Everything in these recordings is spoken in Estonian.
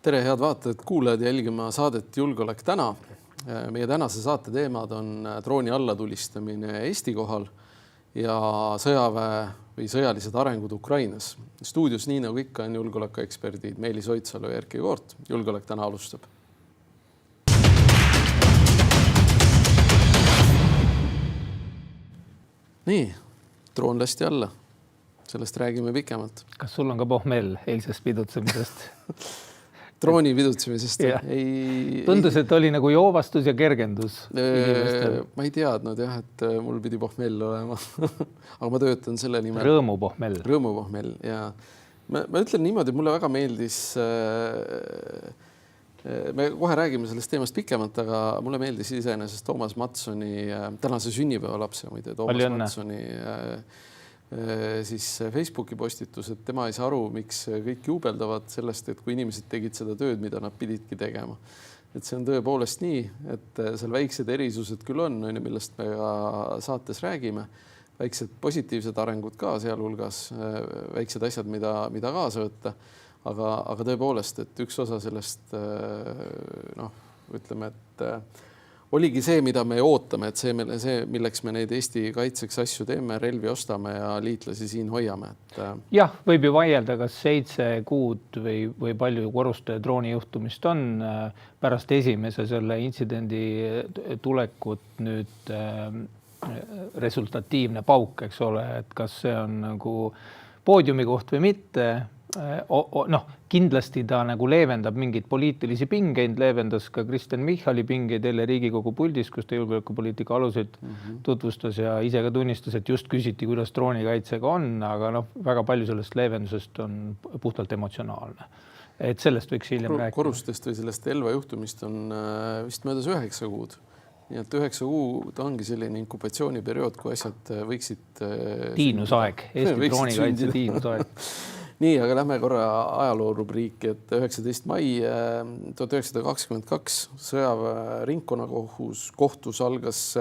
Tere, head vaatajad, kuulajad jälgima saadet Julgeolek täna. Meie tänase saate teemad on drooni allatulistamine Eesti kohal ja sõjaväe või sõjalised arengud Ukrainas. Stuudios nii nagu ikka on julgeolekueksperdid Meelis Oidsalu ja Erki Koort. Julgeolek täna alustab. Nii, droon lasti alla. Sellest räägime pikemalt. Kas sul on ka pohmell eilsest pidutsemisest? Drooni pidutsemisest? Tundus, et oli nagu joovastus ja kergendus. Ma ei teadnud jah, et mul pidi pohmell olema. Aga ma töötan selle nimel. Rõõmupohmell. Rõõmupohmell, ja. Ma ütlen niimoodi, et mulle väga meeldis, me kohe räägime sellest teemast pikemalt, aga mulle meeldis iseenesest Toomas Matsoni, tänase sünnipäevalapse, muide, Toomas Matsoni siis Facebooki postitus, et tema ei saa aru, miks kõik juubeldavad sellest, et kui inimesed tegid seda tööd, mida nad pididki tegema. Et see on tõepoolest nii, et seal väiksed erisused küll on, millest me ka saates räägime, väiksed positiivsed arengud ka sealhulgas, väiksed asjad, mida kaasa võtta, aga tõepoolest, et üks osa sellest, ütleme, et oligi see, mida me ootame, et see, milleks me neid Eesti kaitseks asju teeme, relvi ostame ja liitlasi siin hoiame. Jah, võib ju vaielda, kas 7 kuud või palju korrustaja drooni juhtumist on pärast esimese selle intsidendi tulekut nüüd resultatiivne pauk, eks ole, et kas see on nagu poodiumi koht või mitte. Kindlasti ta nagu leevendab mingeid poliitilisi pingeid, leevendas ka Kristen Michali pingeid eile Riigikogu puldis, kus ta julgeolekupoliitika aluseid tutvustas ja ise ka tunnistas, et just küsiti, kuidas droonikaitsega on, aga väga palju sellest leevendusest on puhtalt emotsionaalne. Et sellest võiks hiljem rääkida. Korrustest või sellest Elva juhtumist on vist möödas 9 kuud. Nii et 9 kuud ongi selline inkubatsiooniperiood, kui asjad võiksid... Tiinusaeg, Eesti droonikaitse tiinusaeg. Nii, aga lähme korra ajaloo rubriiki, et 19. mai 1922 sõjaväe ringkonnakohtus algas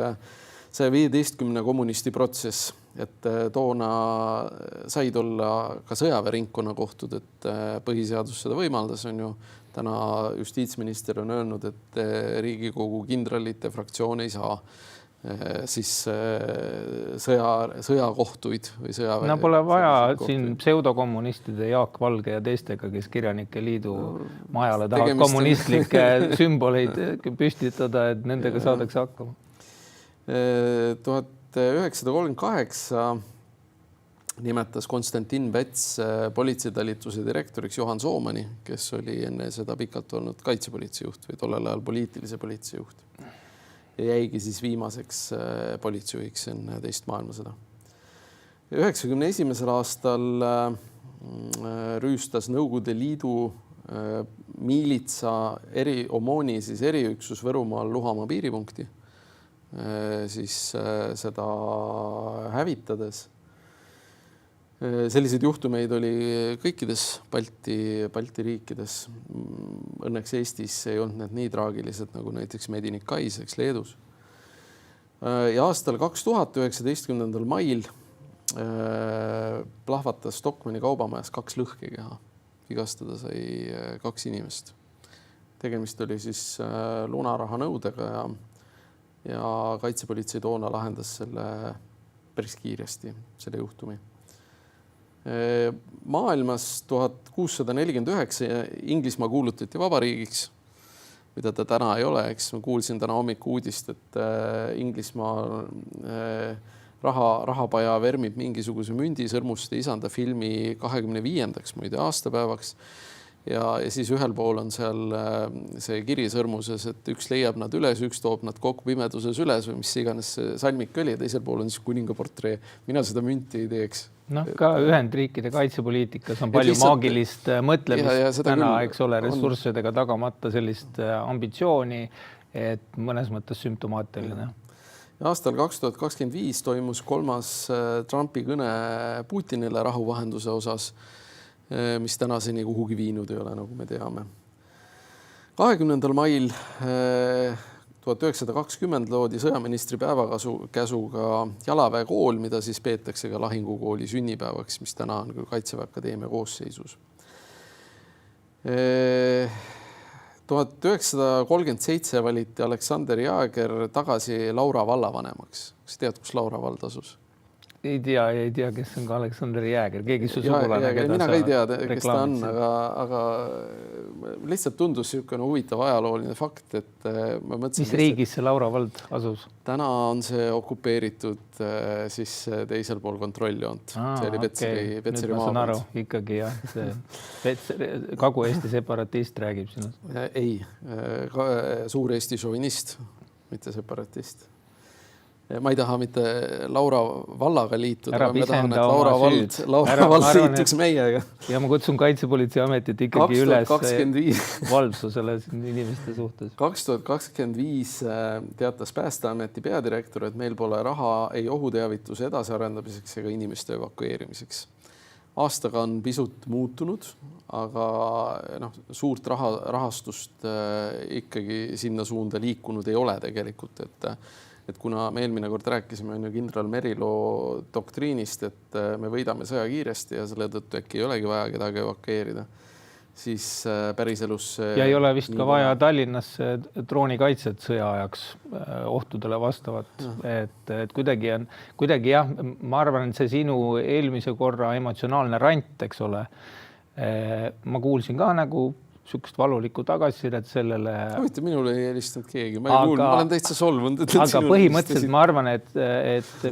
115 kommunisti protsess, et toona said olla ka sõjaväe ringkonnakohtud, et põhiseadus seda võimaldas, on ju. Täna justiitsminister on öelnud, et Riigikogu kindralite fraktsioon ei saa siis sõjakohtuid või sõjaväe. No pole vaja siin pseudokommunistide Jaak Valge ja teistega, kes Kirjanike Liidu majale tahavad kommunistlikke sümboleid püstitada, et nendega saadakse hakkama. 1938 nimetas Konstantin Päts politseitalituse direktoriks Johan Soomani, kes oli enne seda pikalt olnud kaitsepolitseijuht või tollel ajal poliitilise politseijuht. Ja jäigi siis viimaseks politseijuhiks enne teist maailmasõda. 91. aastal rüüstas Nõukogude Liidu miilitsa Omooni siis eriüksus Võrumaal Luhamaa piiripunkti siis seda hävitades. Selliseid juhtumeid oli kõikides Balti riikides. Õnneks Eestis ei olnud need nii traagilised nagu näiteks Medinikais, eks Leedus. Ja aastal 2019. mail plahvatas Stockmanni kaubamajas 2 lõhkekeha. Vigastada sai 2 inimest. Tegemist oli siis lunaraha nõudega ja kaitsepolitsei toona lahendas selle päris kiiresti, selle juhtumi. Maailmas 1649 Inglismaa kuulutati vabariigiks, mida ta täna ei ole, eks. Ma kuulsin täna hommiku uudist, et Inglismaa rahapaja vermib mingisuguse mündi sõrmuste isanda filmi 25. muide aastapäevaks. Ja siis ühel pool on seal see kiri sõrmuses, et üks leiab nad üles, üks toob nad kokku pimeduses üles või mis iganes salmik oli ja teisel pool on siis kuninga portree. Mina seda münti ei teeks. Ka Ühendriikide kaitsepoliitikas on palju maagilist mõtlemist täna, eks ole, ressurssidega tagamata sellist ambitsiooni, et mõnes mõttes sümptomaatiline. Ja aastal 2025 toimus 3. Trumpi kõne Putinile rahuvahenduse osas, mis tänaseni kuhugi viinud ei ole, nagu me teame. 20. mail 1920 loodi sõjaministri päevakäsuga jalaväe kool, mida siis peetakse ka lahingukooli sünnipäevaks, mis täna on Kaitseväe Akadeemia koosseisus. 1937 valiti Aleksander Jaager tagasi Laura vallavanemaks. Kas tead, kus Laura vald asus? Ei tea, kes on ka Aleksander Jääger, keegi su sugulane, keda mina ka ei tea, kes ta on, reklaamid. aga lihtsalt tundus niisugune huvitav ajalooline fakt, et ma mõtlesin... Mis riigis see Laura vald asus? Täna on see okupeeritud siis teisel pool kontrolljoont. See oli Petseri Nüüd ma saan aru, ikkagi jah. Kagu-Eesti separatist räägib sinust. Ei, Suur-Eesti šovinist, mitte separatist. Ma ei taha mitte Laura vallaga liituda, aga ma tahan, et Laura vald liituks meiega. Ja ma kutsun Kaitsepolitseiametit ikkagi 2025. üles valvsusele inimeste suhtes. 2025 teatas Päästeameti peadirektor, et meil pole raha ei ohuteavituse edasiarendamiseks ega inimeste evakueerimiseks. Aastaga on pisut muutunud, aga suurt rahastust ikkagi sinna suunda liikunud ei ole tegelikult, et kuna me eelmine kord rääkisime kindral Merilo doktriinist, et me võidame sõja kiiresti ja selle tõttu äkki ei olegi vaja kedagi evakueerida, siis päriselus... Ja ei ole vist ka vaja Tallinnas droonikaitset sõja ajaks ohtudele vastavat. Et kuidagi jah, ma arvan, et see sinu eelmise korra emotsionaalne rant, eks ole, ma kuulsin ka nagu sükst valulikku tagasisidet sellele. Minule ei helistanud keegi. Ma olen täitsa solvunud. Aga põhimõtteliselt ma arvan, et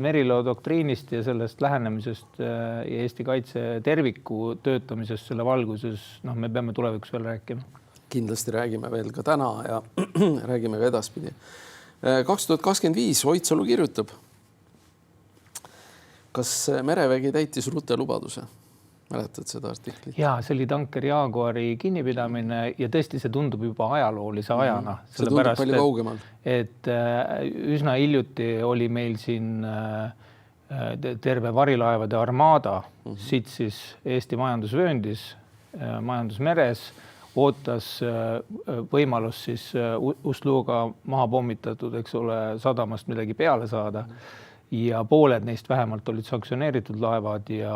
Merilo doktriinist ja sellest lähenemisest ja Eesti kaitse terviku töötamisest selle valguses, me peame tulevikus veel rääkima. Kindlasti räägime veel ka täna ja räägime ka edaspidi. 2025 Oitsalu kirjutab. Kas merevägi täitis Rute lubaduse? Mäletad seda artiklit? Jaa, see oli tanker Jaguari kinnipidamine ja tõesti see tundub juba ajaloolise ajana. See tundub palju kaugemal. Et üsna hiljuti oli meil siin terve varilaevade armaada sitsis Eesti majandusvööndis, majandusmeres, ootas võimalus siis Ust-Luga maha pommitatud, eks ole, sadamast midagi peale saada. Ja pooled neist vähemalt olid sanktsioneeritud laevad ja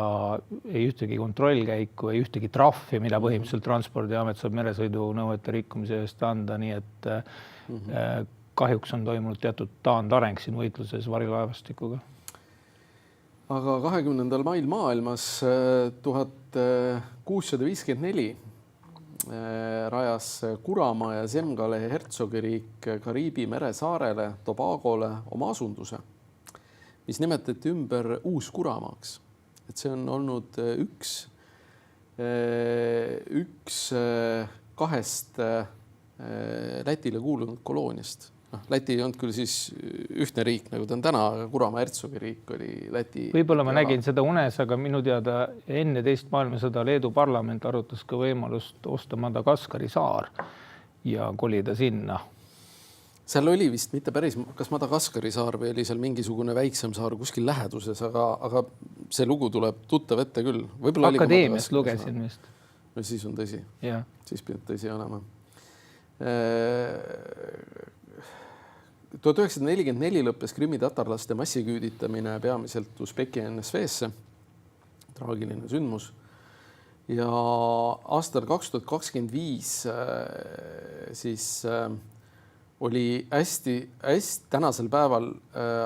ei ühtegi kontrollkäiku, ei ühtegi trahvi, mida põhimõtteliselt Transpordiamet saab meresõidu nõuete rikkumise eest anda, nii et kahjuks on toimunud teatud taandareng siin võitluses varilaevastikuga. Aga 20. mail maailmas 1654 rajas Kuramaa ja Semgale hertsogiriik Kariibi meresaarele Tobagole oma asunduse, mis nimetati ümber Uus-Kuramaaks. Et see on olnud üks kahest Lätile kuulunud kolooniast. Läti ei olnud küll siis ühtne riik, nagu ta on täna, aga Kuramaa hertsogiriik oli Läti. Võib-olla ma nägin seda unes, aga minu teada enne teist maailmasõda Leedu parlament arutas ka võimalust osta Madagaskari saar ja kolida sinna. Seal oli vist mitte päris, kas Madagaskari saar või oli seal mingisugune väiksem saar kuskil läheduses, aga see lugu tuleb tuttav ette küll. Akadeemiast lugesin vist. No siis on tõsi. Ja. Siis peab tõsi olema. 1944 lõppes Krimmi tatarlaste massiküüditamine peamiselt Usbeki NSV-sse. Traagiline sündmus. Ja aastal 2025 siis... oli hästi tänasel päeval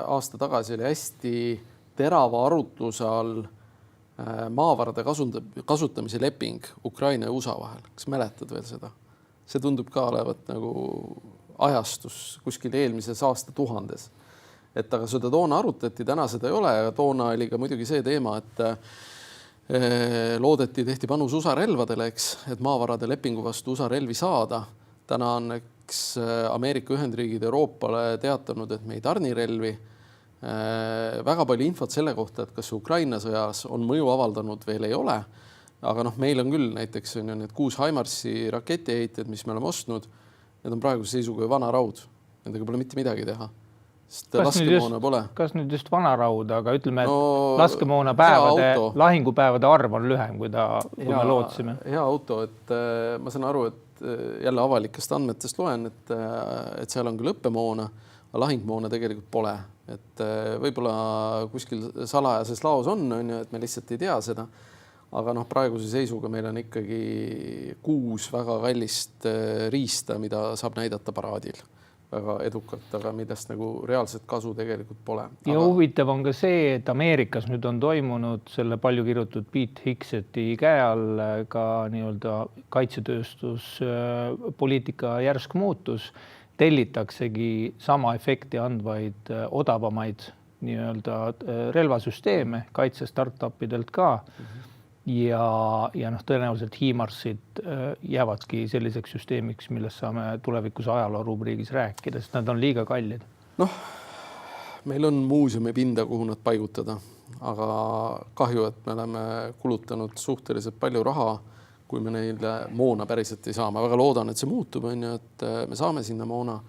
aasta tagasi oli hästi terava arutluse all maavarade kasutamise leping Ukraina ja USA vahel. Kas mäletad veel seda? See tundub ka olevat nagu ajastus kuskil eelmises aasta tuhandes. Et aga seda toona arutati, täna seda ei ole. Ja toona oli ka muidugi see teema, et loodeti, tehti panus USA relvadele, et maavarade lepingu vastu USA relvi saada. Täna on Ameerika Ühendriigid Euroopale teatanud, et me ei tarni relvi. Väga palju infot selle kohta, et kas Ukraina sõjas on mõju avaldanud veel ei ole. Aga meil on küll näiteks need 6 HIMARS-i raketiheited, mis me oleme ostnud. Need on praeguse seisuga vana raud. Nendega pole mitte midagi teha. Kas nüüd just vana raud, aga ütleme, et laskemoona lahingupäevade arv on lühem, kui me lootsime. Hea auto, et ma saan aru, et jälle avalikest andmetest loen, et seal on küll õppemoona, aga lahingmoona tegelikult pole. Et võib-olla kuskil salajases laos on, et me lihtsalt ei tea seda. aga noh, praeguse seisuga meil on ikkagi 6 väga kallist riista, mida saab näidata paraadil väga edukalt, aga millest nagu reaalset kasu tegelikult pole. Ja huvitav on ka see, et Ameerikas nüüd on toimunud selle palju kirjutatud Pete Hegseti käe all ka nii-öelda kaitsetööstuspoliitika järsk muutus. Tellitaksegi sama efekti andvaid odavamaid nii-öelda relvasüsteeme kaitse startupidelt ka. Ja tõenäoliselt HIMARS-id jäävadki selliseks süsteemiks, millest saame tulevikus ajaloo rubriigis rääkida, sest nad on liiga kallid. Noh, meil on muuseumi pinda, kuhu nad paigutada, aga kahju, et me oleme kulutanud suhteliselt palju raha, kui me neile moona päriselt ei saa. Ma väga loodan, et see muutub, et me saame sinna moona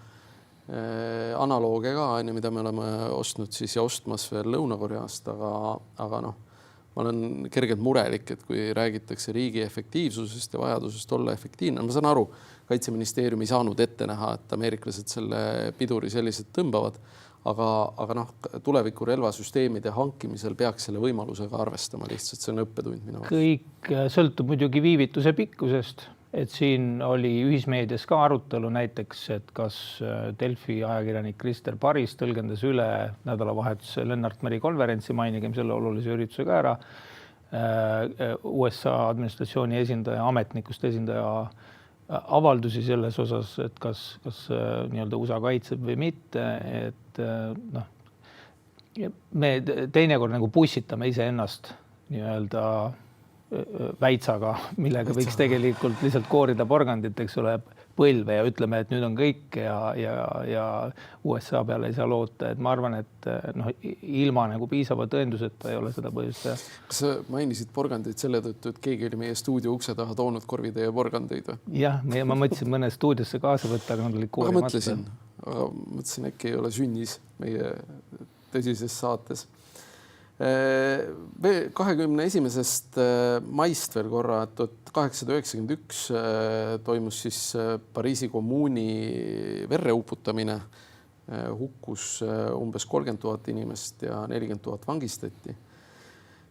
analooge ka, mida me oleme ostnud siis ja ostmas veel Lõuna-Koreast, aga noh, ma olen kergelt murelik, et kui räägitakse riigi efektiivsusest ja vajadusest olla efektiivne. Ma saan aru, Kaitseministeerium ei saanud ette näha, et ameeriklased selle piduri sellised tõmbavad, aga noh, tuleviku relvasüsteemide hankimisel peaks selle võimalusega arvestama lihtsalt. See on õppetund minu. Kõik sõltub muidugi viivituse pikkusest, et siin oli ühismeedias ka arutelu näiteks, et kas Delfi ajakirjanik Krister Paris tõlgendas üle nädalavahetuse Lennart Meri konverentsi, mainigem selle olulise ürituse ka ära, USA administratsiooni esindaja, ametnikust esindaja avaldusi selles osas, et kas nii-öelda USA kaitseb või mitte, et noh, me teinekord nagu pussitame iseennast nii-öelda väitsaga, millega võiks tegelikult lihtsalt koorida porgandit, eks ole, põlve ja ütleme, et nüüd on kõik ja USA peale ei saa loota. Et ma arvan, et noh, ilma nagu piisava tõenduseta ei ole seda põhjust teha. Kas sa mainisid porgandeid selle tõttu, et keegi oli meie stuudio ukse taha toonud korvitäie porgandeid? Jah, ma mõtlesin mõne stuudiosse kaasa võtta, aga nad olid koorimata. Mõtlesin, äkki ei ole sünnis meie tõsises saates. 21. maist veel korra, et 1891 toimus siis Pariisi kommuuni verreuputamine, hukkus umbes 30 000 inimest ja 40 000 vangistati.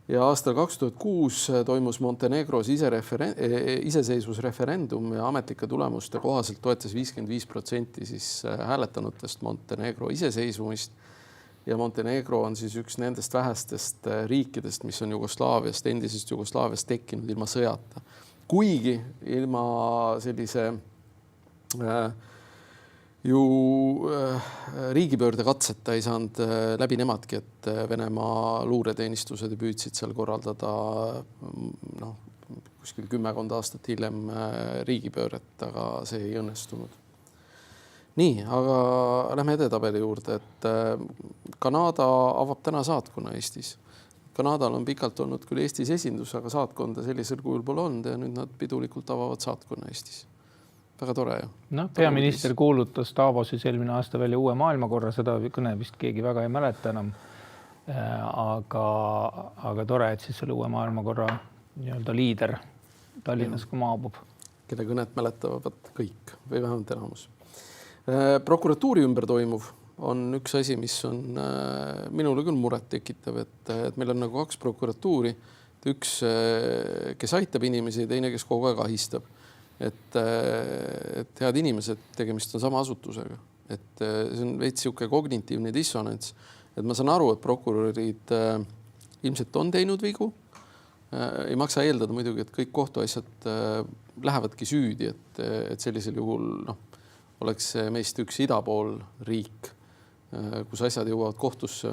Ja aastal 2006 toimus Montenegros iseseisvusreferendum ja ametlike tulemuste kohaselt toetas 55% siis hääletanutest Montenegro iseseisvumist. Ja Montenegro on siis üks nendest vähestest riikidest, mis on Jugoslaaviast, endisest Jugoslaaviast tekkinud ilma sõjata. Kuigi ilma sellise riigipöörde katseta ei saanud läbi nemadki, et Venemaa luureteenistused püüdsid seal korraldada kuskil 10 aastat hiljem riigipööret, aga see ei õnnestunud. Nii, aga lähme edetabeli juurde, et Kanada avab täna saatkonna Eestis. Kanadal on pikalt olnud küll Eestis esindus, aga saatkonda sellisel kujul pole olnud ja nüüd nad pidulikult avavad saatkonna Eestis. Väga tore ju. No, peaminister kuulutas Davosis eelmine aasta välja uue maailmakorra, seda kõne vist keegi väga ei mäleta enam. Aga tore, et siis selle uue maailmakorra nii-öelda liider Tallinnas ka maabub. Kelle kõnet mäletavad kõik või vähemalt enamus. Prokuratuuri ümber toimuv on üks asi, mis on minule küll muret tekitav, et meil on nagu 2 prokuratuuri, üks, kes aitab inimesi ja teine, kes kogu aeg ahistab. Et head inimesed, tegemist on sama asutusega. Et see on veits siuke kognitiivne dissonants. Et ma saan aru, et prokurörid ilmselt on teinud vigu. Ei maksa eeldada muidugi, et kõik kohtuasjad lähevadki süüdi, et sellisel juhul oleks meist üks idapool riik, kus asjad jõuavad kohtusse,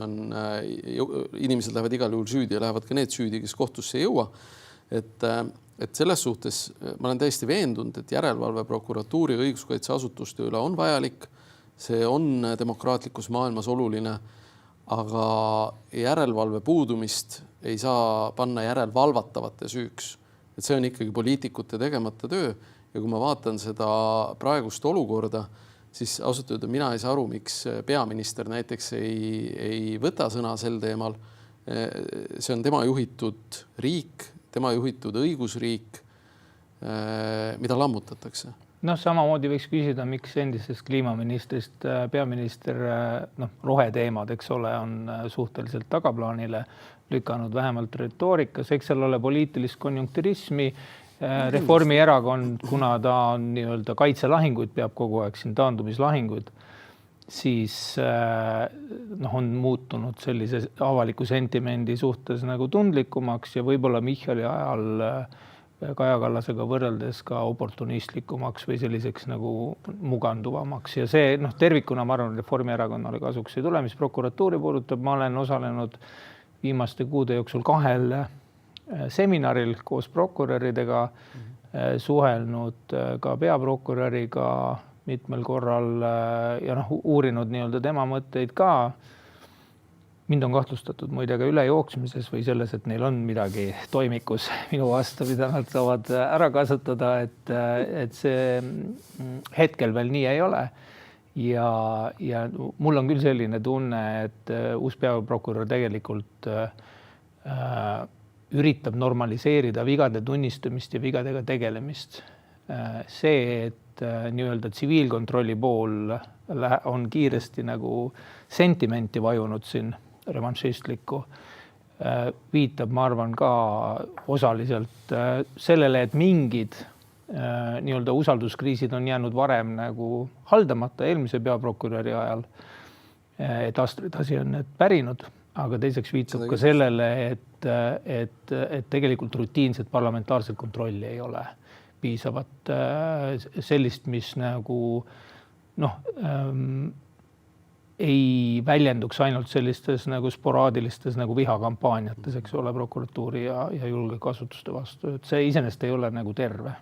inimesed lähevad igal juhul süüdi ja lähevad ka need süüdi, kes kohtusse ei jõua. Et selles suhtes ma olen täiesti veendunud, et järelevalve prokuratuuri ja õiguskaitseasutuste üle on vajalik. See on demokraatlikus maailmas oluline, aga järelevalve puudumist ei saa panna järelevalvatavate süüks. Et see on ikkagi poliitikute tegemata töö. Ja kui ma vaatan seda praegust olukorda, siis ausalt öelda mina ei saa aru, miks peaminister näiteks ei võta sõna sel teemal. See on tema juhitud riik, tema juhitud õigusriik, mida lammutatakse. Samamoodi võiks küsida, miks endisest kliimaministrist peaminister roheteemad, eks ole, on suhteliselt tagaplaanile lükanud, vähemalt retoorikas, eks seal ole poliitilist konjunkturismi. Reformierakond, kuna ta on nii-öelda kaitselahinguid, peab kogu aeg siin taandumislahinguid, siis on muutunud sellise avaliku sentimendi suhtes nagu tundlikumaks ja võib-olla Michali ajal Kaja Kallasega võrreldes ka oportunistlikumaks või selliseks nagu muganduvamaks ja see tervikuna ma arvan, Reformierakonnale kasuks ei tule, mis prokuratuuri puudutab. Ma olen osalenud viimaste kuude jooksul 2 seminaril koos prokuröridega, suhelnud ka peaprokuröriga mitmel korral ja uurinud nii-öelda tema mõtteid ka. Mind on kahtlustatud muide ka ülejooksmises või selles, et neil on midagi toimikus minu vastu, mida nad saavad ära kasutada, et see hetkel veel nii ei ole. Ja mul on küll selline tunne, et uus peaprokurör tegelikult üritab normaliseerida vigade tunnistamist ja vigadega tegelemist. See, et nii-öelda tsiviilkontrolli pool on kiiresti nagu sentimenti vajunud siin revanšistlikku, viitab, ma arvan, ka osaliselt sellele, et mingid nii-öelda usalduskriisid on jäänud varem nagu haldamata eelmise peaprokuröri ajal, et Astrid asi on need pärinud, aga teiseks viitab ka sellele, et tegelikult rutiinset parlamentaarset kontrolli ei ole piisavat sellist, mis nagu ei väljenduks ainult sellistes nagu sporaadilistes nagu vihakampaaniates, eks ole, prokuratuuri ja julgeolekuasutuste vastu. Et see iseenesest ei ole nagu terve.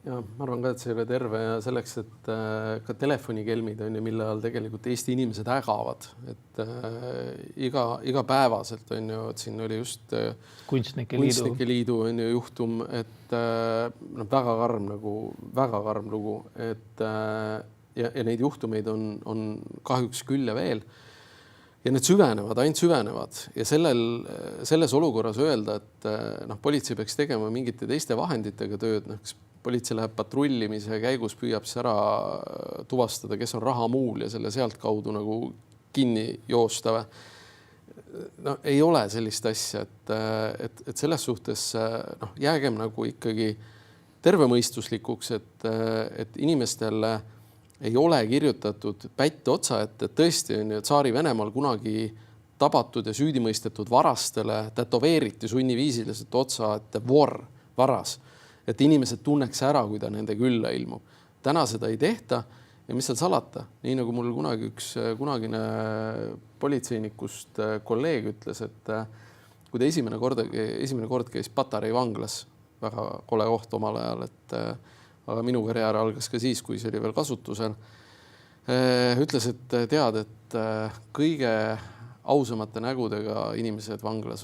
Ja ma arvan ka, et see ei ole terve ja selleks, et ka telefonikelmid on ju, mille all tegelikult Eesti inimesed ägavad. Et iga päevaselt on ju, et siin oli just Kunstnike liidu on ju juhtum, et väga karm lugu, et ja neid juhtumeid on kahjuks küll ja veel. Ja need ainult süvenevad ja selles olukorras öelda, et politsei peaks tegema mingite teiste vahenditega tööd, politsei läheb patrullimise käigus, püüab ära tuvastada, kes on rahamuul ja selle sealt kaudu nagu kinni joostava. Ei ole sellist asja, et selles suhtes jäägem nagu ikkagi tervemõistuslikuks, et inimestele ei ole kirjutatud pätt otsa, et tõesti on ju Tsaari Venemaal kunagi tabatud ja süüdimõistetud varastele tätoveeriti sunniviisiliselt otsa, et varas, et inimesed tunneks ära, kui ta nende külla ilmub. Täna seda ei tehta ja mis seal salata, nii nagu mul kunagi üks kunagine politseinikust kolleeg ütles, et kui ta esimene kord käis Patarei vanglas, väga kole koht omal ajal, aga minu karjäär algas ka siis, kui see oli veel kasutusel. Ütles, et tead, et kõige ausamate nägudega inimesed vanglas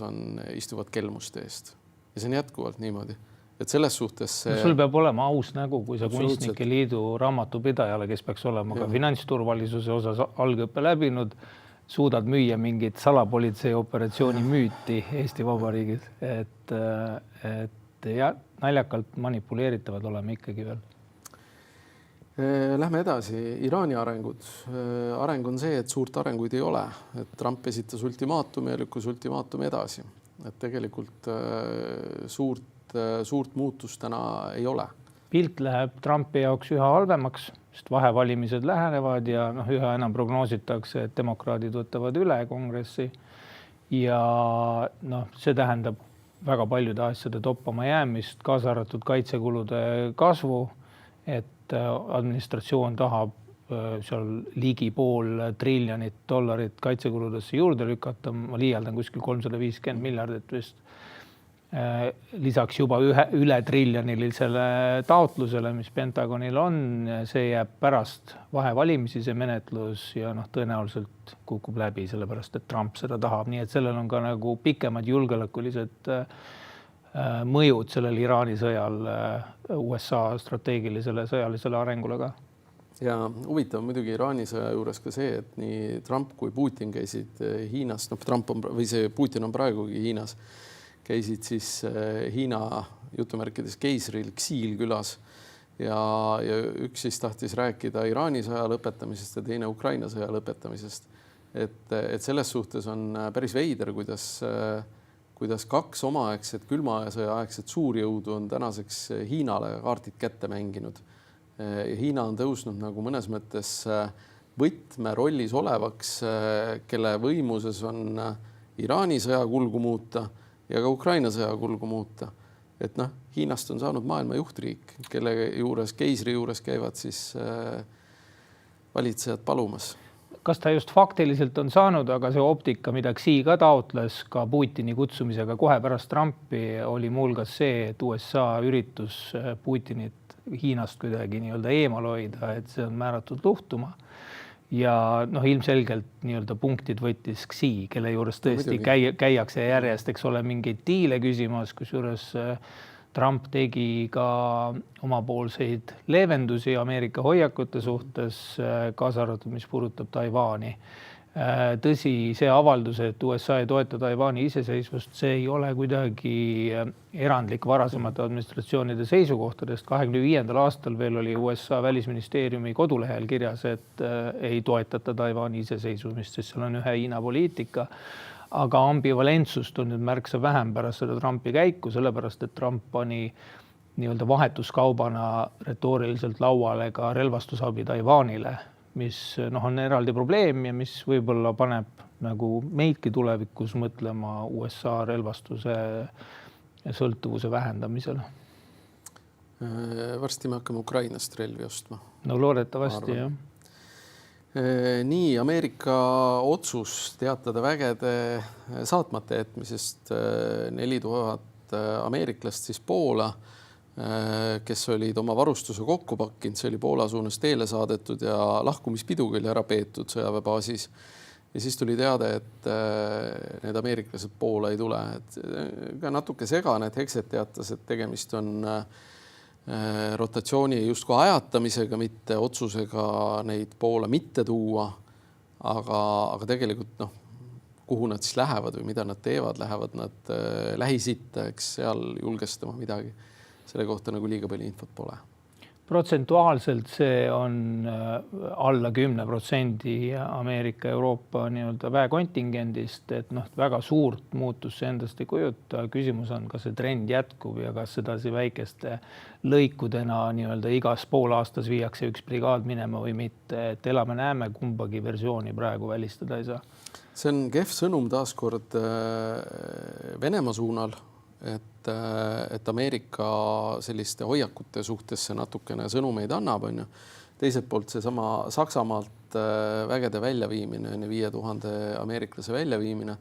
istuvad kelmuste eest. Ja see on jätkuvalt niimoodi. Et selles suhtes sul peab olema aus nägu, kui sa Kunstnike Liidu raamatupidajale, kes peaks olema ka finantsturvalisuse osas algõppe läbinud, suudad müüa mingit salapolitsei operatsiooni müüti Eesti Vabariigis. Et naljakalt manipuleeritavad oleme ikkagi veel. Lähme edasi. Iraani arengud. Areng on see, et suurt arenguid ei ole. Et Trump esitas ultimaatumi ja lükkus ultimaatumi edasi. Et tegelikult suurt muutust täna ei ole. Pilt läheb Trumpi jaoks üha halvemaks, sest vahevalimised lähenevad ja üha enam prognoositakse, et demokraadid võtavad üle kongressi. Ja see tähendab väga paljude asjade toppama jäämist, kaasa arvatud kaitsekulude kasvu, et administratsioon tahab seal ligi $500 biljonit kaitsekuludesse juurde lükata. Ma liialdan kuskil 350 miljardit vist. Lisaks juba üle triljonilisele taotlusele, mis Pentagonil on, see jääb pärast vahevalimisi see menetlus ja tõenäoliselt kukub läbi, sellepärast, et Trump seda tahab. Nii et sellel on ka nagu pikemad julgeolekulised mõjud sellel Iraani sõjal USA strateegilisele sõjalisele arengule ka. Ja huvitav muidugi Iraani sõja juures ka see, et nii Trump kui Putin käisid Hiinas, Putin on praegugi Hiinas, käisid siis Hiina jutumärkides keisril Xiil külas ja üks siis tahtis rääkida Iraani sõja lõpetamisest ja teine Ukraina sõja lõpetamisest. Et selles suhtes on päris veider, kuidas kaks omaaegset külma sõja aegset suurjõudu on tänaseks Hiinale kaardid kätte mänginud. Hiina on tõusnud nagu mõnes mõttes võtmerollis olevaks, kelle võimuses on Iraani sõja kulgu muuta ja ka Ukraina sõja kulgu muuta. Et Hiinast on saanud maailma juhtriik, kelle juures, keisri juures käivad siis valitsejad palumas. Kas ta just faktiliselt on saanud, aga see optika, mida Xi ka taotles ka Putini kutsumisega kohe pärast Trumpi, oli muuhulgas see, et USA üritus Putinit Hiinast kuidagi nii-öelda eemal hoida, et see on määratud luhtuma. Ja ilmselgelt nii-öelda punktid võttis Xi, kelle juures tõesti käiakse järjest, eks ole, mingeid diile küsimas, kusjuures Trump tegi ka omapoolseid leevendusi Ameerika hoiakute suhtes, kaasa arvatud, mis puudutab Taiwani. Tõsi, see avaldus, et USA ei toeta Taiwani iseseisvust, see ei ole kuidagi erandlik varasemate administratsioonide seisukohtadest. 2025. aastal veel oli USA välisministeeriumi kodulehel kirjas, et ei toetata Taiwani iseseisvumist, sest seal on ühe Hiina poliitika. Aga ambivalentsust on nüüd märksa vähem pärast seda Trumpi käiku, sellepärast, et Trump pani nii-öelda vahetuskaubana retooriliselt lauale ka relvastusabi Taiwanile, mis on eraldi probleem ja mis võib-olla paneb nagu meidki tulevikus mõtlema USA relvastuse sõltuvuse vähendamisele. Varsti me hakkame Ukrainast relvi ostma. No loodetavasti, jah. Nii, Ameerika otsus teatada vägede saatmata jätmisest 4000 ameeriklast siis Poola, kes olid oma varustuse kokku pakkinud, see oli Poola suunas teele saadetud ja lahkumispidugi oli ära peetud sõjaväebaasis. Ja siis tuli teada, et need ameeriklased Poola ei tule. Ka natuke segane, et Hexet teatas, et tegemist on rotatsiooni justkui ajatamisega, mitte otsusega neid Poola mitte tuua. Aga tegelikult kuhu nad siis lähevad või mida nad teevad, lähevad nad Lähis-Itta, eks seal julgestama midagi. Selle kohta nagu liiga palju infot pole. Protsentuaalselt see on alla 10% Ameerika Euroopa nii-öelda väekontingendist, et väga suurt muutust see endast ei kujuta. Küsimus on, kas see trend jätkub ja kas sedasi väikeste lõikudena nii-öelda igas poolaastas viiakse üks brigaad minema või mitte. Et elame-näeme, kumbagi versiooni praegu välistada ei saa. See on kehv sõnum taaskord Venemaa suunal, et Ameerika selliste hoiakute suhtes natukene sõnumeid annab. Teiselt poolt seesama Saksamaalt vägede väljaviimine, 5000 ameeriklase väljaviimine.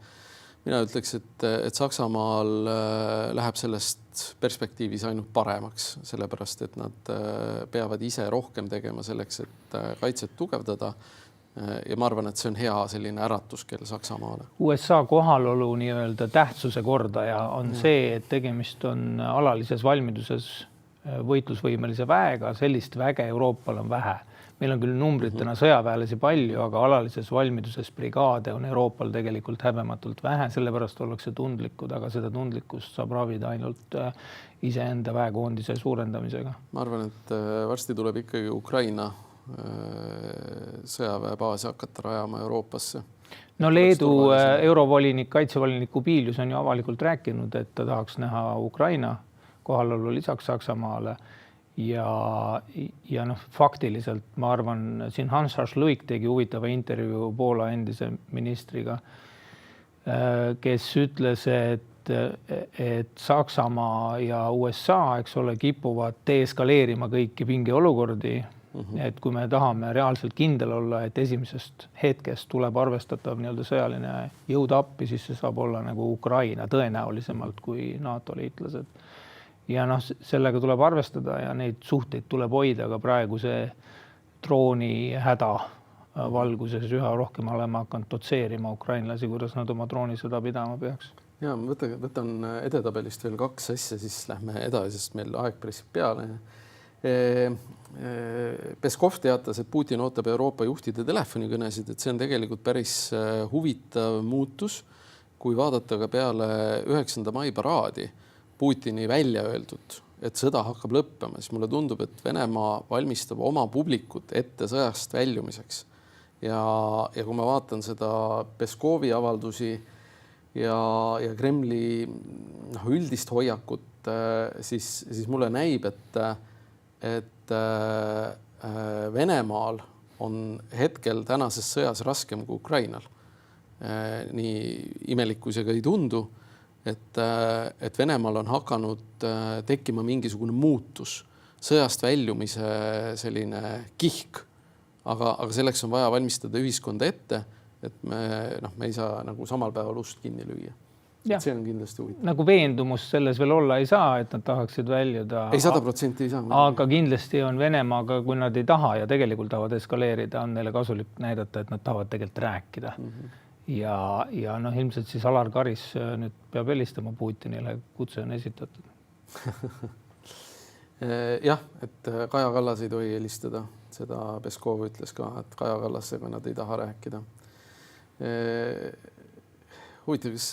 Mina ütleks, et Saksamaal läheb sellest perspektiivis ainult paremaks, sellepärast, et nad peavad ise rohkem tegema selleks, et kaitset tugevdada. Ja ma arvan, et see on hea selline äratuskell Saksamaale. USA kohalolu nii-öelda tähtsuse kordaja on see, et tegemist on alalises valmiduses võitlusvõimelise väega. Sellist väge Euroopal on vähe. Meil on küll numbritena sõjaväelasi palju, aga alalises valmiduses brigaade on Euroopal tegelikult häbematult vähe, sellepärast ollakse tundlikud, aga seda tundlikkust saab ravida ainult iseenda väekoondise suurendamisega. Ma arvan, et varsti tuleb ikkagi Ukraina sõjaväebaasi hakata rajama Euroopasse. No Leedu eurovolinik, kaitsevolinik Kubilius on ju avalikult rääkinud, et ta tahaks näha Ukraina kohalolu lisaks Saksamaale ja faktiliselt ma arvan, siin Hans Hašluik tegi huvitava intervjuu Poola endise ministriga, kes ütles, et Saksamaa ja USA, eks ole, kipuvad deeskaleerima kõiki pingeolukordi. Et kui me tahame reaalselt kindel olla, et esimesest hetkest tuleb arvestatav nii-öelda sõjaline jõud appi, siis see saab olla nagu Ukraina tõenäolisemalt kui NATO liitlased. Ja sellega tuleb arvestada ja neid suhteid tuleb hoida, aga praegu see drooni häda valguses üha rohkem olema hakanud dotseerima ukrainlasi, kuidas nad oma droonisõda pidama peaks. Ja, võtan edetabelist veel 2 asja, siis lähme edasi, sest meil aeg pressib peale. Peskov teatas, et Putin ootab Euroopa juhtide telefonikõnesid, et see on tegelikult päris huvitav muutus, kui vaadata ka peale 9. mai paraadi Putini välja öeldud et sõda hakkab lõppema, siis mulle tundub, et Venemaa valmistab oma publikut ette sõjast väljumiseks. Ja kui ma vaatan seda Peskovi avaldusi ja Kremli üldist hoiakut, siis mulle näib, et Venemaal on hetkel tänases sõjas raskem kui Ukrainal. Nii imelik, kui see ka ei tundu, et Venemaal on hakanud tekkima mingisugune muutus, sõjast väljumise selline kihk, aga selleks on vaja valmistada ühiskonda ette, et me ei saa nagu samal päeval ust kinni lüüa. See on kindlasti huvitav. Nagu veendumus selles veel olla ei saa, et nad tahaksid väljuda. Ei 100% ei saa. Aga kindlasti on Venemaaga, kui nad ei taha ja tegelikult tahavad eskaleerida, on neile kasulik näidata, et nad tahavad tegelikult rääkida. Ja ilmselt siis Alar Karis nüüd peab helistama Putinile, kutse on esitatud. Jah, et Kaja Kallas ei tohi helistada. Seda Peskov ütles ka, et Kaja Kallasega nad ei taha rääkida. Huvitav, kas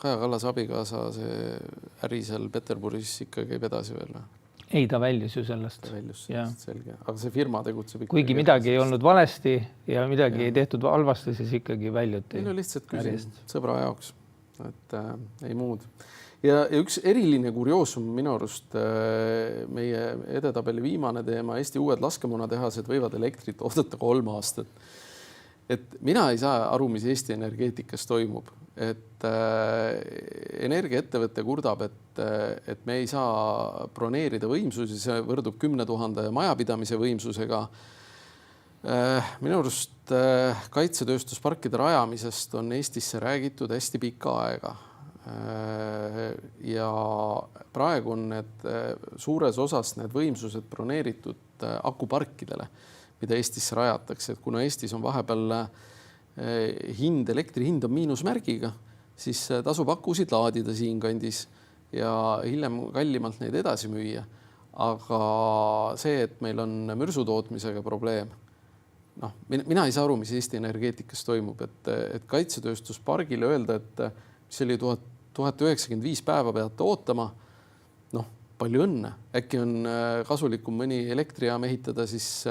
Kaja Kallas abikaasa see äri seal Peterburis ikka käib edasi veel? Ei, ta väljus ju sellest. Ta väljus sellest, selge. Aga see firma tegutseb ikka. Kuigi midagi ei olnud valesti ja midagi ei tehtud halvasti, siis ikkagi väljuti. No lihtsalt küsin sõbra jaoks, et ei muud. Ja üks eriline kurioosum minu arust meie edetabeli viimane teema, Eesti uued laskemoonatehased võivad elektrit oodata 3 aastat. Et mina ei saa aru, mis Eesti energeetikas toimub. Et energiaettevõte kurdab, et me ei saa broneerida võimsusi, see võrdub 10 000 majapidamise võimsusega. Minu arust kaitsetööstusparkide rajamisest on Eestisse räägitud hästi pikka aega. Ja praegu on need suures osas need võimsused broneeritud akuparkidele, mida Eestisse rajatakse. Et kuna Eestis on vahepeal elektri hind on miinusmärgiga, siis tasub akusid laadida siin kandis ja hiljem kallimalt neid edasi müüa. Aga see, et meil on mürsutootmisega probleem, mina ei saa aru, mis Eesti energeetikas toimub, et kaitsetööstuspargile öelda, et see oli 1095 päeva peate ootama, palju õnne. Äkki on kasulikum mõni elektrijaam ehitada siis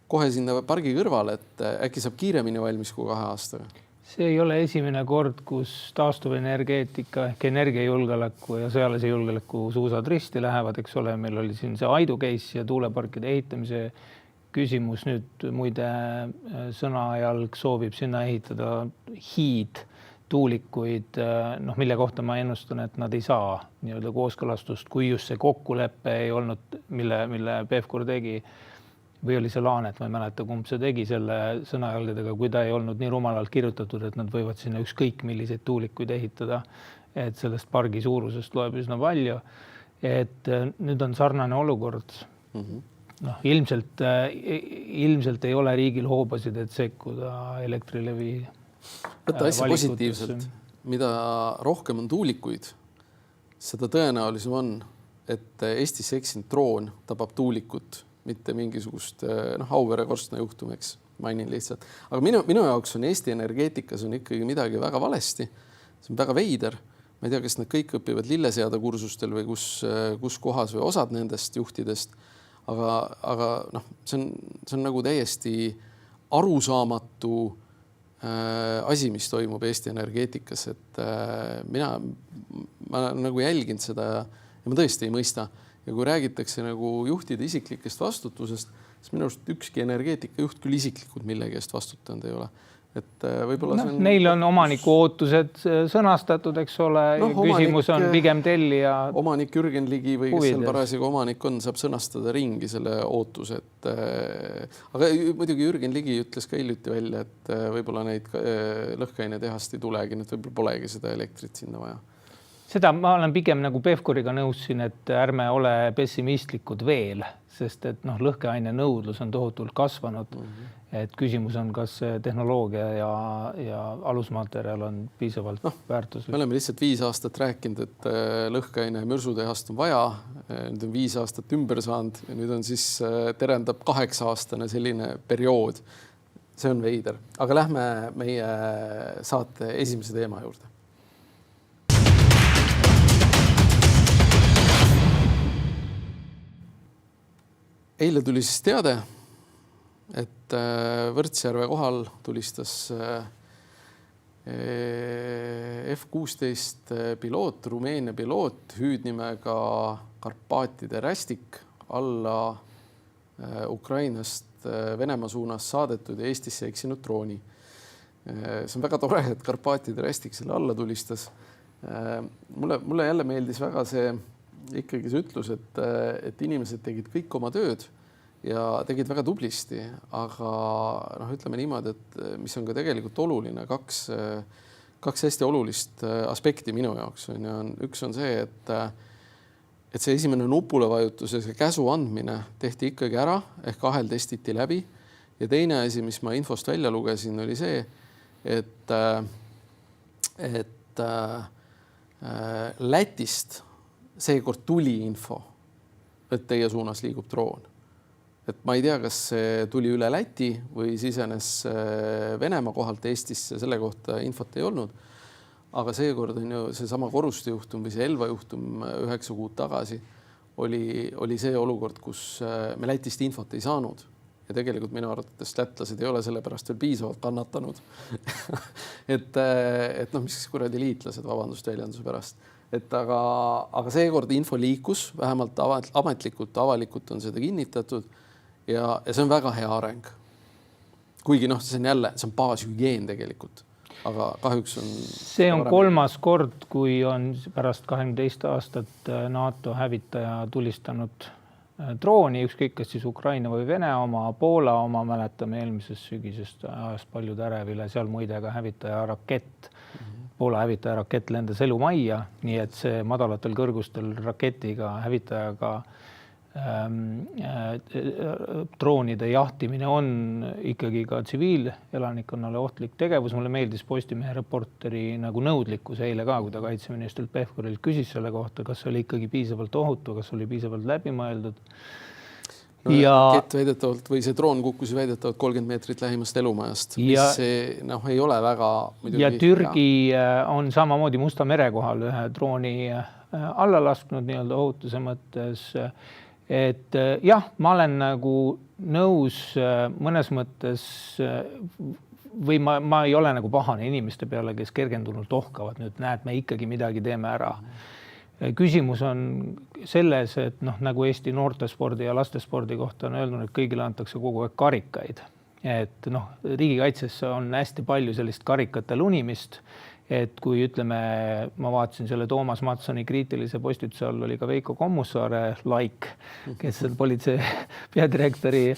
kohe sinna pargi kõrvale, et äkki saab kiiremini valmis kui 2 aastaga. See ei ole esimene kord, kus taastuvenergeetika ehk energiajulgeoleku ja sõjalise julgeoleku suusad risti lähevad, eks ole. Meil oli siin see Aidu case ja tuuleparkide ehitamise küsimus. Nüüd muide Sõnajalg soovib sinna ehitada tuulikuid, mille kohta ma ennustan, et nad ei saa nii-öelda kooskõlastust, kui just see kokkulepe ei olnud, mille Pevkur tegi, või oli see Laanet, ma ei mäleta, kumb see tegi selle Sõnajalgadega, kui ta ei olnud nii rumalalt kirjutatud, et nad võivad sinna ükskõik milliseid tuulikuid ehitada, et sellest pargi suurusest loeb üsna palju. Et nüüd on sarnane olukord. Ilmselt ei ole riigil hoobasid, et sekkuda Elektrilevi võtta asja positiivselt. Mida rohkem on tuulikuid, seda tõenäolisem on, et Eestis eksinud droon tabab tuulikut, mitte mingisugust Auvere korstna juhtum, eks mainin lihtsalt. Aga minu jaoks on Eesti energeetikas on ikkagi midagi väga valesti. See on väga veider. Ma ei tea, kas nad kõik õpivad lilleseada kursustel või kus kohas või osad nendest juhtidest. Aga see on nagu täiesti arusaamatu asi, mis toimub Eesti energeetikas, et ma nagu jälgin seda ja ma tõesti ei mõista. Ja kui räägitakse nagu juhtide isiklikest vastutusest, siis minu arust ükski energeetikajuht küll isiklikult millegi eest vastutanud ei ole. Et võib-olla neil on omaniku ootused sõnastatud, eks ole. Küsimus on pigem tellija. Omanik Jürgen Ligi või kes seal parasjaga omanik on, saab sõnastada ringi selle ootuse. Aga muidugi Jürgen Ligi ütles ka hiljuti välja, et võib-olla neid lõhkeainetehast ei tulegi, nüüd võib-olla polegi seda elektrit sinna vaja. Seda ma olen pigem nagu Pevkuriga nõussin, et ärme ole pessimistlikud veel, sest et lõhkeaine nõudlus on tohutult kasvanud. Et küsimus on, kas tehnoloogia ja alusmaterjal on piisavalt väärtuslik. Me oleme lihtsalt 5 aastat rääkinud, et lõhkeaine ja mürsutehast on vaja. Nüüd on 5 aastat ümber saanud ja nüüd on siis terendab 8-aastane selline periood. See on veider. Aga lähme meie saate esimese teema juurde. Eile tuli siis teade, et Võrtsjärve kohal tulistas F-16 piloot, Rumeenia piloot hüüdnimega Karpaatide rästik alla Ukrainast Venemaa suunas saadetud ja Eestisse eksinud drooni. See on väga tore, et Karpaatide rästik selle alla tulistas. Mulle jälle meeldis väga see ütlus, et inimesed tegid kõik oma tööd ja tegid väga tublisti, aga ütleme niimoodi, et mis on ka tegelikult oluline, kaks hästi olulist aspekti minu jaoks on. Üks on see, et see esimene nupule vajutus ja see käsu andmine tehti ikkagi ära ehk aheltestiti läbi. Ja teine asi, mis ma infost välja lugesin, oli see, et Lätist seekord tuli info, et teie suunas liigub droon. Et ma ei tea, kas see tuli üle Läti või sisenes Venemaa kohalt Eestisse, selle kohta infot ei olnud. Aga seekord on ju seesama Koruste juhtum või see Elva juhtum 9 kuud tagasi oli see olukord, kus me Lätist infot ei saanud. Ja tegelikult minu arvates lätlased ei ole selle pärast veel piisavalt kannatanud. et mis kuradi liitlased, vabandust väljenduse pärast. Aga seekord info liikus, vähemalt ametlikult, avalikult on seda kinnitatud ja see on väga hea areng. Kuigi see on baashügieen tegelikult, aga kahjuks on... See on kolmas kord, kui on pärast 22 aastat NATO hävitaja tulistanud drooni, ükskõik kas siis Ukraina või Vene oma, Poola oma, mäletame eelmisest sügisest ajast paljud ärevile, seal muide ka hävitaja rakett. Poola hävitaja rakett lendas elumajja, nii et see madalatel kõrgustel raketiga hävitajaga droonide jahtimine on ikkagi ka tsiviilelanikkonnale ohtlik tegevus. Mulle meeldis Postimehe reporteri nagu nõudlikkus eile ka, kui ta kaitseministrilt Pevkurilt küsis selle kohta, kas oli ikkagi piisavalt ohutu, kas oli piisavalt läbimõeldud. Rakett väidetavalt või see droon kukkus väidetavalt 30 meetrit lähimast elumajast, mis ei ole väga muidugi. Ja Türgi on samamoodi Musta mere kohal ühe drooni alla lasknud nii-öelda ohutuse mõttes. Et jah, ma olen nagu nõus mõnes mõttes või ma ei ole nagu pahane inimeste peale, kes kergendunult ohkavad. Nüüd näed, me ikkagi midagi teeme ära. Küsimus on selles, et nagu Eesti noortespordi ja lastespordi kohta on öelnud, et kõigile antakse kogu aeg karikaid. Et riigikaitsesse on hästi palju sellist karikate lunimist. Et kui ütleme, ma vaatasin selle Toomas Mattsoni kriitilise postituse all oli ka Veiko Kommussaare laik, kes on politsei peadirektori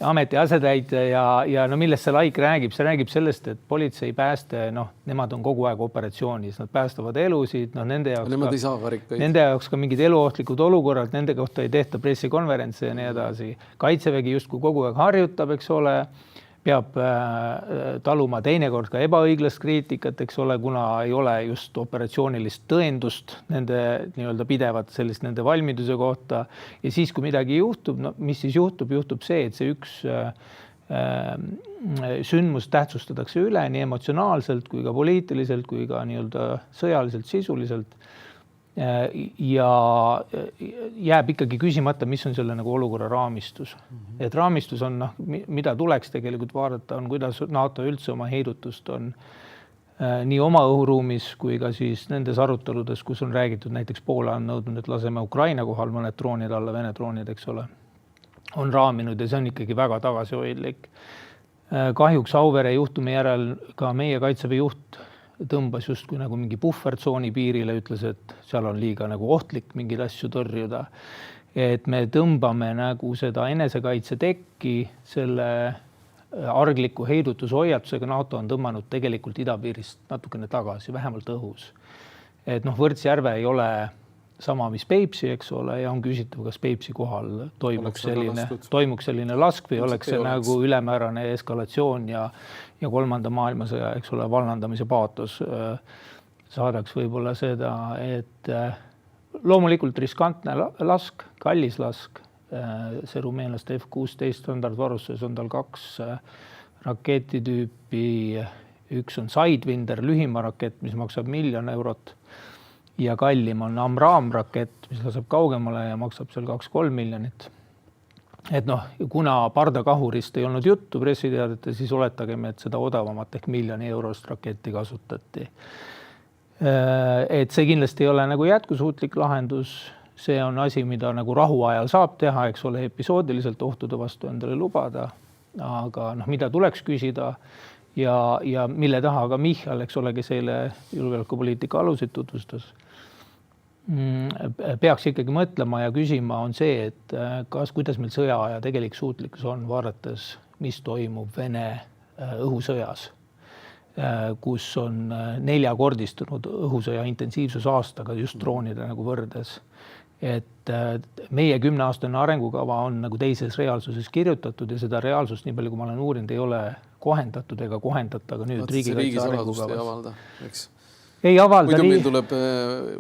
ameti asetäitja ja millest see laik räägib? See räägib sellest, et politsei pääste, nemad on kogu aeg operatsioonis, nad päästavad elusid, nende jaoks ka mingid eluohtlikud olukorrad, nende kohta ei tehta pressikonverentse ja nii edasi. Kaitsevägi justkui kogu aeg harjutab, eks ole, peab taluma teinekord ka ebaõiglast kriitikat, eks ole, kuna ei ole just operatsioonilist tõendust nende nii-öelda pidevat sellist nende valmiduse kohta. Ja siis, kui midagi juhtub, mis siis juhtub? Juhtub see, et see üks sündmus tähtsustatakse üle nii emotsionaalselt kui ka poliitiliselt kui ka nii-öelda sõjaliselt, sisuliselt. Ja jääb ikkagi küsimata, mis on selle nagu olukorra raamistus. Et raamistus on, mida tuleks tegelikult vaadata, on kuidas NATO üldse oma heidutust on nii oma õhuruumis kui ka siis nendes aruteludes, kus on räägitud, näiteks Poola on nõudnud, et laseme Ukraina kohal mõned droonid alla, Vene droonid, eks ole, on raaminud ja see on ikkagi väga tagasihoidlik. Kahjuks Auvere juhtumi järel ka meie Kaitseväe juht tõmbas justkui nagu mingi puhvertsooni piirile, ütles, et seal on liiga nagu ohtlik mingeid asju tõrjuda. Et me tõmbame nagu seda enesekaitse tekki selle argliku heidutushoiatusega. NATO on tõmmanud tegelikult idapiirist natukene tagasi, vähemalt õhus. Et Võrtsjärve ei ole sama, mis Peipsi, eks ole, ja on küsitav, kas Peipsi kohal toimuks selline lask või oleks see nagu ülemäärane eskalatsioon ja kolmanda maailmasõja, eks ole, vallandamise paatos saadaks võib-olla seda, et loomulikult riskantne lask, kallis lask, see rumeenlaste F-16 standardvarustuses on tal 2 raketitüüpi, üks on Sidewinder, lühima rakett, mis maksab 1 000 000 eurot ja kallim on Amram rakett, mis laseb kaugemale ja maksab seal 2-3 miljonit. et noh, kuna pardakahurist ei olnud juttu pressiteadete, siis oletagem, et seda odavamat ehk 1 miljoni eurost raketti kasutati. Et see kindlasti ei ole nagu jätkusuutlik lahendus, see on asi, mida nagu rahuajal saab teha, eks ole, episoodiliselt ohtude vastu endale lubada, aga noh, mida tuleks küsida ja mille taha ka Michal, eks ole, kes eile julgeolekupoliitika aluseid tutvustas, peaks ikkagi mõtlema ja küsima on see, et kuidas meil sõjaaja tegelik suutlikkus on, vaadates, mis toimub Vene õhusõjas, kus on 4-kordistunud õhusõja intensiivsus aastaga just droonide nagu võrdes. Et meie 10-aastane arengukava on nagu teises reaalsuses kirjutatud ja seda reaalsust, nii palju kui ma olen uurinud, ei ole kohendatud ega kohendata ka nüüd riigikaitse arengukavas. Ei avalda. Muidu meil tuleb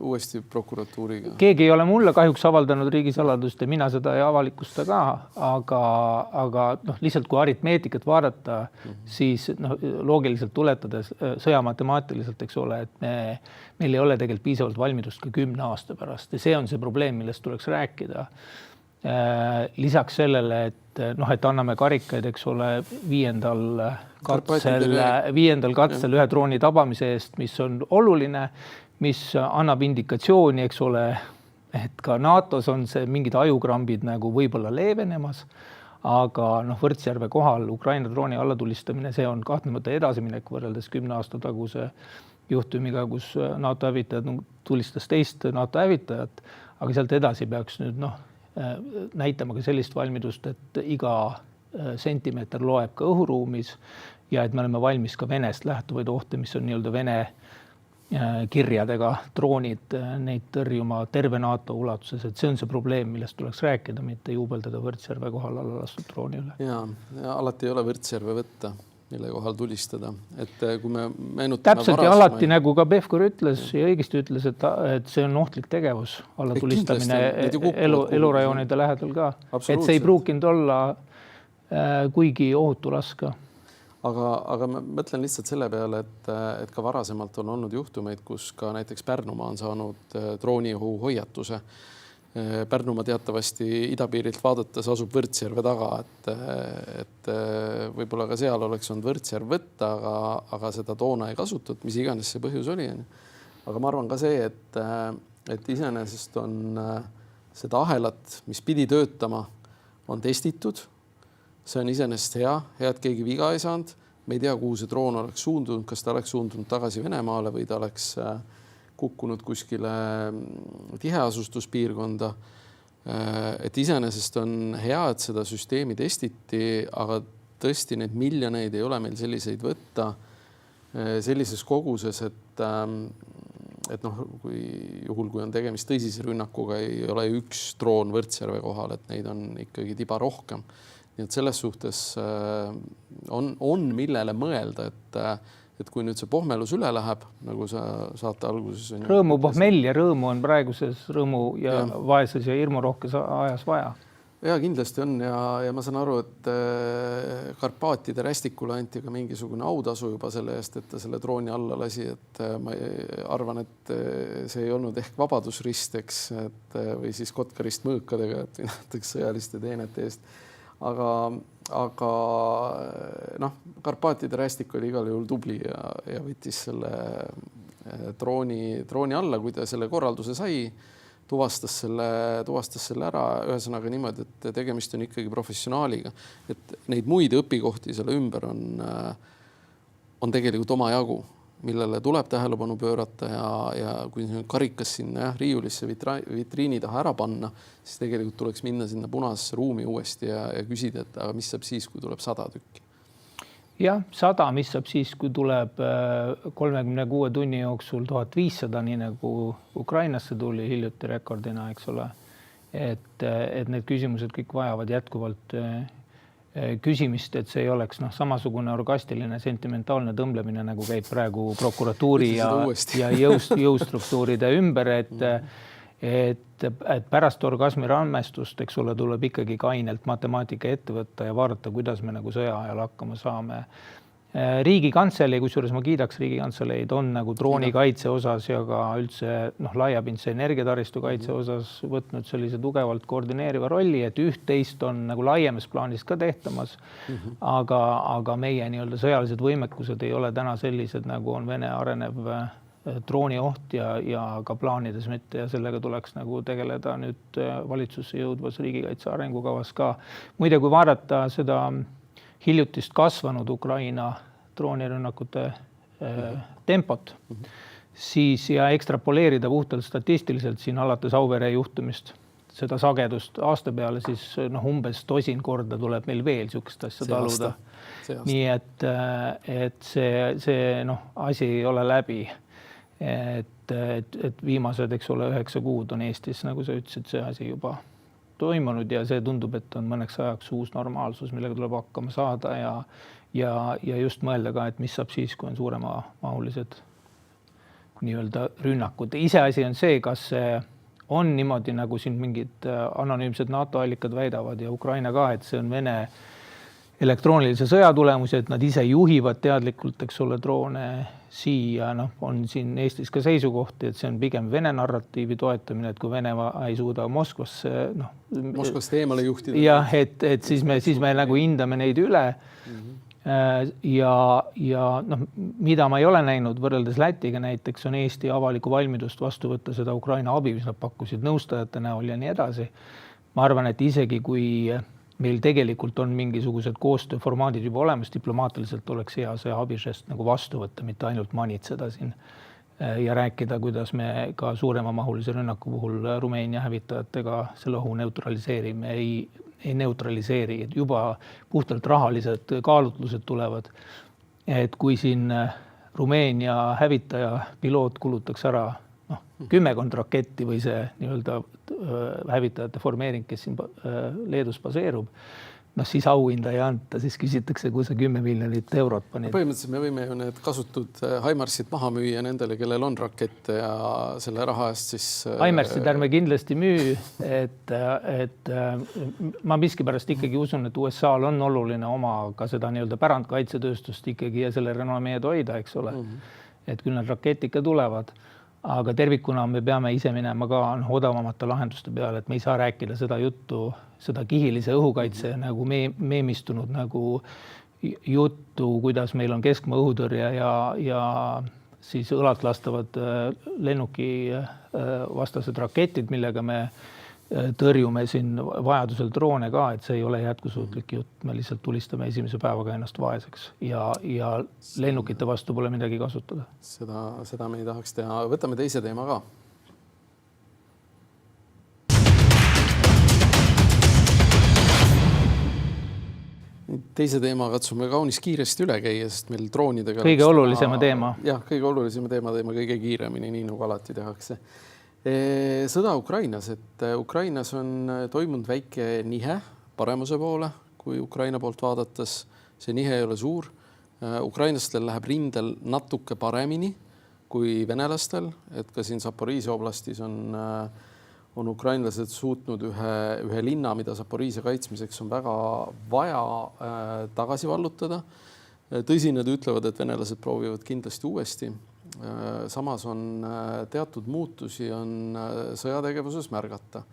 uuesti prokuratuuriga. Keegi ei ole mulle kahjuks avaldanud riigisaladust ja mina seda ei avalikusta ka, aga noh, lihtsalt kui aritmeetikat vaadata, siis noh, loogiliselt tuletades sõjamatemaatiliselt, eks ole, et meil ei ole tegelikult piisavalt valmidust ka 10 aasta pärast ja see on see probleem, millest tuleks rääkida. Lisaks sellele, et anname karikaid, eks ole, 5. katsel ühe drooni tabamise eest, mis on oluline, mis annab indikatsiooni, eks ole, et ka NATOs on see mingid ajukrambid nagu võib-olla leevenemas, aga noh, Võrtsjärve kohal Ukraina drooni allatulistamine, see on kahtlemata edasiminek võrreldes 10 aasta taguse juhtumiga, kus NATO hävitajad tulistas teist NATO hävitajat, aga sealt edasi peaks nüüd näitama ka sellist valmidust, et iga sentimeeter loeb ka õhuruumis ja et me oleme valmis ka Venest lähtuvaid ohte, mis on nii-öelda Vene kirjadega droonid, neid tõrjuma terve NATO ulatuses, et see on see probleem, millest tuleks rääkida, mitte juubeldada Võrtsjärve kohal alla lastud drooni üle. Ja alati ei ole Võrtsjärve võtta, mille kohal tulistada. Et kui me meenutame täpselt ja alati nagu ka Pevkur ütles ja õigesti ütles, et see on ohtlik tegevus, alla tulistamine elurajoonide lähedal ka. Et see ei pruukinud olla kuigi ohutu laska. Aga ma mõtlen lihtsalt selle peale, et ka varasemalt on olnud juhtumeid, kus ka näiteks Pärnumaa on saanud drooniohu hoiatuse. Pärnumaa teatavasti idapiirilt vaadates asub Võrtsjärve taga, et võib-olla ka seal oleks olnud Võrtsjärv võtta, aga seda toona ei kasutatud, mis iganes see põhjus oli. Aga ma arvan ka see, et iseenesest on seda ahelat, mis pidi töötama, on testitud. See on iseenesest hea, et keegi viga ei saanud. Me ei tea, kuhu see droon oleks suundunud, kas ta oleks suundunud tagasi Venemaale või ta oleks kukkunud kuskile tiheasustuspiirkonda. Et iseenesest on hea, et seda süsteemi testiti, aga tõesti need miljoneid ei ole meil selliseid võtta sellises koguses, et noh, kui on tegemist tõsise rünnakuga, ei ole üks droon Võrtsjärve kohal, et neid on ikkagi tiba rohkem. Nii et selles suhtes on millele mõelda, et kui nüüd see pohmelus üle läheb, nagu sa saate alguses... Rõõmu pohmell ja rõõmu on praeguses rõõmu ja vaeses ja hirmurohkes ajas vaja. Ja kindlasti on ja ma saan aru, et Karpaatide rästikule anti ka mingisugune autasu juba selle eest, et ta selle drooni alla lasi, et ma arvan, et see ei olnud ehk vabadusristeks või siis kotkarist mõõkadega, et näiteks sõjaliste teenete eest. Aga noh, Karpaatide rästik oli igal juhul tubli ja võttis selle drooni alla, kui ta selle korralduse sai, tuvastas selle ära, ühesõnaga niimoodi, et tegemist on ikkagi professionaaliga. Et neid muid õpikohti selle ümber on tegelikult oma jagu, millele tuleb tähelepanu pöörata ja kui karikas sinna riiulisse vitriini taha ära panna, siis tegelikult tuleks minna sinna punasesse ruumi uuesti ja küsida, et aga mis saab siis, kui tuleb 100 tükki? Jah, 100, mis saab siis, kui tuleb 36 tunni jooksul 1500, nii nagu Ukrainasse tuli hiljuti rekordina, eks ole. Et need küsimused kõik vajavad jätkuvalt küsimist, et see ei oleks samasugune orgastiline sentimentaalne tõmblemine, nagu käib praegu prokuratuuri ja jõustruktuuride ümber, et pärast orgasmi rammestust, eks ole, tuleb ikkagi kainelt matemaatika ette võtta ja vaadata, kuidas me nagu sõja ajal hakkama saame. Riigikantselei, kusjuures ma kiidaks Riigikantseleid, on nagu droonikaitse osas ja ka üldse laiapindse energiataristu kaitse osas võtnud sellise tugevalt koordineeriva rolli, et üht-teist on nagu laiemas plaanis ka tehtamas, aga meie nii-öelda sõjalised võimekused ei ole täna sellised, nagu on Vene arenev droonioht ja ka plaanides mitte ja sellega tuleks nagu tegeleda nüüd valitsusse jõudvas riigikaitse arengukavas ka. Muide, kui vaadata seda hiljutist kasvanud Ukraina droonirünnakute tempot, siis ja ekstrapoleerida puhtalt statistiliselt siin alates Auvere juhtumist seda sagedust aasta peale, siis umbes 10 korda tuleb meil veel niisugust asja taluda. Nii et see asi ei ole läbi. Et viimased, eks ole, 9 kuud on Eestis, nagu sa ütlesid, see asi juba toimunud ja see tundub, et on mõneks ajaks uus normaalsus, millega tuleb hakkama saada ja just mõelda ka, et mis saab siis, kui on suuremamahulised nii-öelda rünnakud. Iseasi on see, kas see on niimoodi, nagu siin mingid anonüümsed NATO allikad väidavad ja Ukraina ka, et see on Vene elektroonilise sõja tulemusi, et nad ise juhivad teadlikult, eks ole, droone siia, on siin Eestis ka seisukohti, et see on pigem Vene narratiivi toetamine, et kui Venemaa ei suuda Moskvasse Moskvast eemale juhtida. Jah, et siis me nagu hindame neid üle. Ja mida ma ei ole näinud võrreldes Lätiga näiteks on Eesti avaliku valmidust vastu võtta seda Ukraina abi, mis nad pakkusid nõustajate näol ja nii edasi. Ma arvan, et isegi kui meil tegelikult on mingisugused koostööformaadid juba olemas, diplomaatiliselt oleks hea see abižest nagu vastu võtta, mitte ainult manitseda siin ja rääkida, kuidas me ka suurema mahulise rünnaku puhul Rumeenia hävitajatega selle ohu neutraliseerime, ei neutraliseeri, et juba puhtalt rahalised kaalutlused tulevad. Et kui siin Rumeenia hävitaja piloot kulutaks ära 10 raketti või see nii-öelda hävitajate formeering, kes siin Leedus baseerub, siis auhinda ei anta, siis küsitakse, kui see 10 miljonit eurot panid. Põhimõtteliselt me võime ju need kasutud Haimarsid maha müüa nendele, kellel on rakette ja selle raha eest siis... Haimarsid ärme kindlasti müü, et ma miskipärast ikkagi usun, et USA-l on oluline oma ka seda nii-öelda pärandkaitsetööstust ikkagi ja selle renomeed hoida, eks ole. Et küll need raketika tulevad. Aga tervikuna me peame ise minema ka odavamate lahenduste peale, et me ei saa rääkida seda juttu, seda kihilise õhukaitse nagu meemistunud nagu juttu, kuidas meil on keskmaa õhutõrje ja siis õlalt lastavad lennuki vastased raketid, millega me tõrjume siin vajadusel droone ka, et see ei ole jätkusuutlik jutt. Me lihtsalt tulistame esimese päevaga ennast vaeseks ja lennukite vastu pole midagi kasutada. Seda me ei tahaks teha. Võtame teise teema ka. Teise teema katsume kaunis kiiresti üle käia, sest meil droonidega... Kõige olulisema teema. Jah, kõige olulisema teema kõige kiiremini, nii nagu alati tehakse. Sõda Ukrainas, et Ukrainas on toimunud väike nihe paremuse poole, kui Ukraina poolt vaadates. See nihe ei ole suur. Ukrainlastel läheb rindel natuke paremini kui venelastel, et ka siin Zaporižžja oblastis on ukrainlased suutnud ühe linna, mida Zaporižžja kaitsmiseks on väga vaja tagasi vallutada. Tõsi, nad ütlevad, et venelased proovivad kindlasti uuesti. Samas on teatud muutusi on sõjategevuses märgata.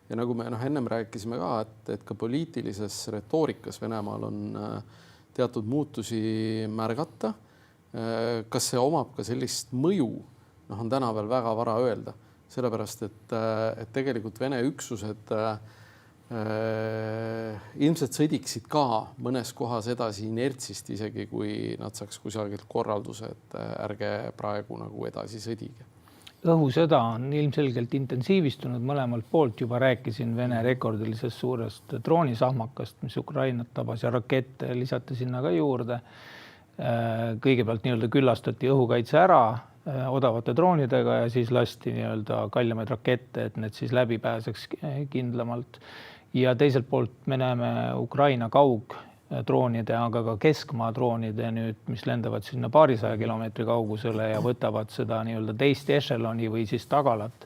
Ja nagu me ennem rääkisime ka, et ka poliitilises retoorikas Venemaal on teatud muutusi märgata. Kas see omab ka sellist mõju, on täna veel väga vara öelda. Sellepärast, et tegelikult Vene üksused ilmselt sõdiksid ka mõnes kohas edasi inertsist, isegi kui nad saaks kusagilt korralduse, et ärge praegu nagu edasi sõdige. Õhusõda on ilmselgelt intensiivistunud mõlemalt poolt. Juba rääkisin Vene rekordilisest suurest droonisahmakast, mis Ukrainat tabas ja rakette lisati sinna ka juurde. Kõigepealt nii-öelda küllastati õhukaitse ära odavate droonidega ja siis lasti nii-öelda kallimaid rakette, et need siis läbi pääseks kindlamalt. Ja teiselt poolt me näeme Ukraina kaugdroonide, aga ka keskmaa droonide nüüd, mis lendavad sinna paarisaja kilomeetri kaugusele ja võtavad seda nii-öelda teist ešeloni või siis tagalat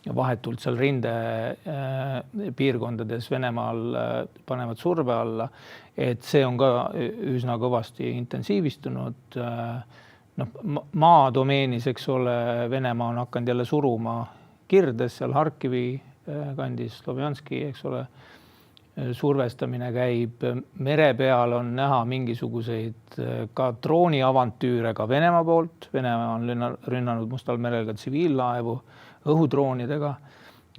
vahetult seal rinde piirkondades Venemaal panevad surve alla, et see on ka üsna kõvasti intensiivistunud. Maadomeenis, eks ole, Venemaa on hakanud jälle suruma kirdes seal Harkivi kandis, Slovjanski, eks ole, survestamine käib. Mere peal on näha mingisuguseid ka drooniavantüüre ka Venemaa poolt. Venemaa on rünnanud Mustal merel ka tsiviillaevu õhudroonidega.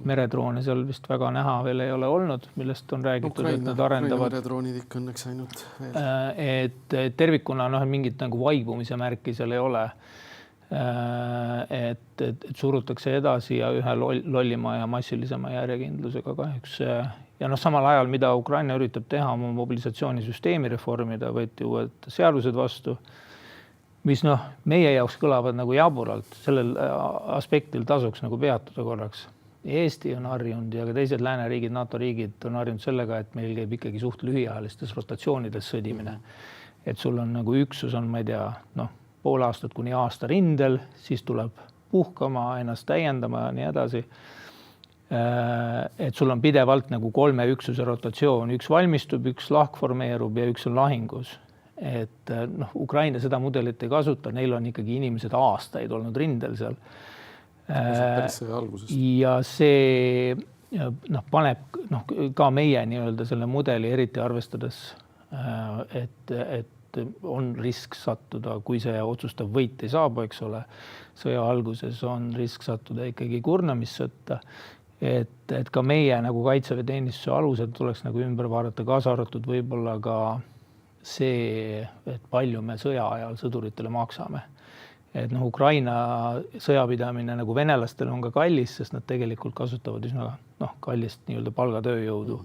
Meredroone seal vist väga näha veel ei ole olnud, millest on räägitud, et nad arendavad. Meredroonid ikka õnneks ainult veel. Et tervikuna mingit nagu vaibumise märki seal ei ole. Et surutakse edasi ja ühe lollima ja massilisema järjekindlusega kahjuks. Ja samal ajal, mida Ukraina üritab teha, oma mobilisatsioonisüsteemi reformida, võeti uued seadused vastu, mis meie jaoks kõlavad nagu jaburalt. Sellel aspektil tasuks nagu peatuda korraks. Eesti on harjunud ja ka teised lääneriigid, NATO riigid on harjunud sellega, et meil käib ikkagi suht lühiajalistes rotatsioonides sõdimine. Et sul on nagu üksus on, ma ei tea, pool aastat kuni aasta rindel, siis tuleb puhkama, ennast täiendama ja nii edasi. Et sul on pidevalt nagu 3 üksuse rotatsioon. Üks valmistub, üks lahkformeerub ja üks on lahingus. Et Ukraina seda mudelit ei kasuta, neil on ikkagi inimesed aastaid olnud rindel seal. Ja see paneb ka meie nii-öelda selle mudeli eriti arvestades, et on risk sattuda, kui see otsustav võit ei saabu, eks ole, sõja alguses on risk sattuda ikkagi kurnamissõtta, et ka meie nagu kaitseväeteenistuse alused tuleks nagu ümber vaadata, kaasa arvatud võib-olla ka see, et palju me sõja ajal sõduritele maksame. Et Ukraina sõjapidamine nagu venelastel on ka kallis, sest nad tegelikult kasutavad üsna kallist nii-öelda palgatööjõudu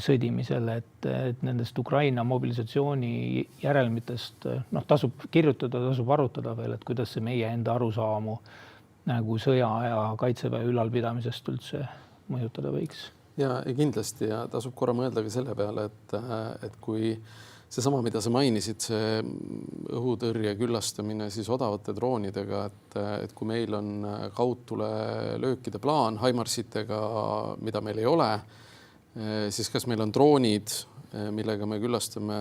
sõdimisel, et nendest Ukraina mobilisatsiooni järelmitest tasub kirjutada, tasub arutada veel, et kuidas see meie enda arusaamu nagu sõja ja kaitseväe ülalpidamisest üldse mõjutada võiks. Ja kindlasti ja tasub korra mõelda ka selle peale, et kui seesama, mida sa mainisid, see õhutõrje küllastamine siis odavate droonidega, et kui meil on kaudtule löökide plaan HIMARS-itega, mida meil ei ole, siis kas meil on droonid, millega me küllastame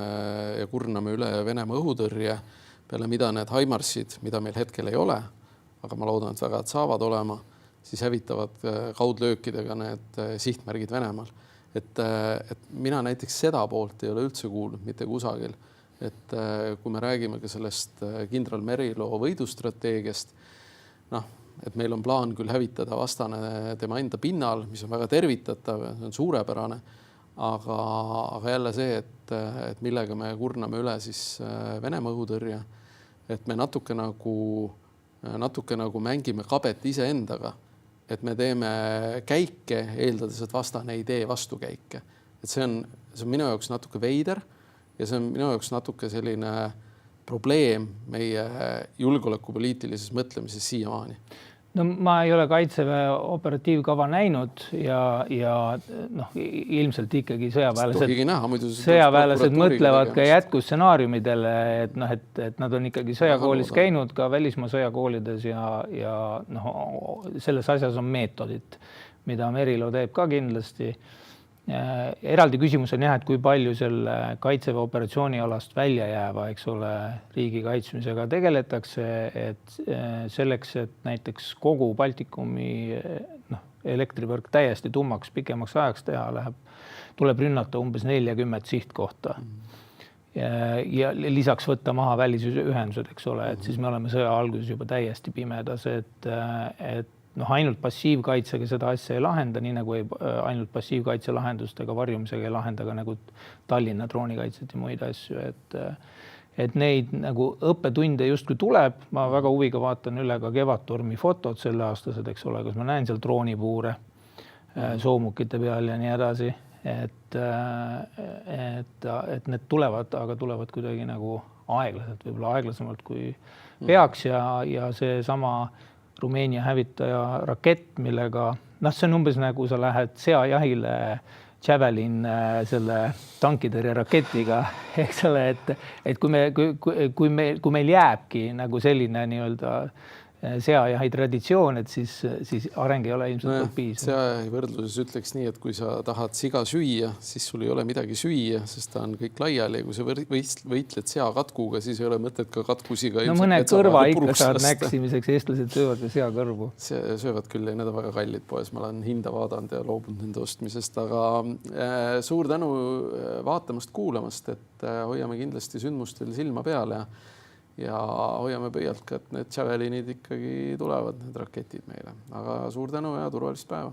ja kurname üle Venemaa õhutõrje, peale mida need HIMARS-id, mida meil hetkel ei ole, aga ma loodan, et väga saavad olema, siis hävitavad kaudlöökidega need sihtmärgid Venemaal. Et mina näiteks seda poolt ei ole üldse kuulnud mitte kusagil. Et kui me räägime ka sellest kindral Meriloo võidustrateegiast, et meil on plaan küll hävitada vastane tema enda pinnal, mis on väga tervitatav, see on suurepärane, aga jälle see, et millega me kurname üle siis Venemaa õhutõrje, et me natuke nagu mängime kabet iseendaga, et me teeme käike, eeldades, et vastane ei tee vastukäike. Et see on minu jaoks natuke veider ja see on minu jaoks natuke selline probleem meie julgeolekupoliitilises mõtlemises siiamaani. Ma ei ole kaitseväe operatiivkava näinud ja ilmselt ikkagi sõjaväelased mõtlevad ka jätkustsenaariumidele, et nad on ikkagi sõjakoolis käinud ka välismaa sõjakoolides ja selles asjas on meetodid, mida Merilo teeb ka kindlasti. Eraldi küsimus on jah, et kui palju selle kaitseväe operatsioonialast välja jääva, eks ole, riigi kaitsmisega tegeletakse, et selleks, et näiteks kogu Baltikumi elektrivõrk täiesti tummaks pikemaks ajaks teha, tuleb rünnata umbes 40 sihtkohta ja lisaks võtta maha välisühendused, eks ole, et siis me oleme sõja alguses juba täiesti pimedas, et ainult passiivkaitsega seda asja ei lahenda, nii nagu ainult passiivkaitse lahendustega varjumisega ei lahenda ka nagu Tallinna droonikaitset ja muid asju, et neid nagu õppetunde justkui tuleb. Ma väga huviga vaatan üle ka Kevadtormi fotod selle aastased, eks ole, kus ma näen seal droonipuure soomukite peal ja nii edasi, et need tulevad, aga tulevad kuidagi nagu aeglaselt, võib-olla aeglasemalt kui peaks ja see sama Rumeenia hävitaja rakett, millega, see on umbes nagu sa lähed seajahile Javelin selle tankitõrje raketiga, eks ole, et kui meil jääbki nagu selline nii-öelda seajahi traditsioon, et siis areng ei ole ilmselt piisav. Seajahi võrdluses ütleks nii, et kui sa tahad siga süüa, siis sul ei ole midagi süüa, sest ta on kõik laiali ja kui sa võitled seakatkuga, siis ei ole mõtet ka katkusiga. No mõne kõrva ikka saad näksimiseks, eestlased söövad seakõrvu. Söövad küll ja need on väga kallid poes, ma olen hinda vaadanud ja loobunud nende ostmisest, aga suur tänu vaatamast, kuulamast, et hoiame kindlasti sündmustel silma peal ja hoiame pöialt ka, et need Javelinid ikkagi tulevad, need raketid meile. Aga suur tänu ja turvalist päeva!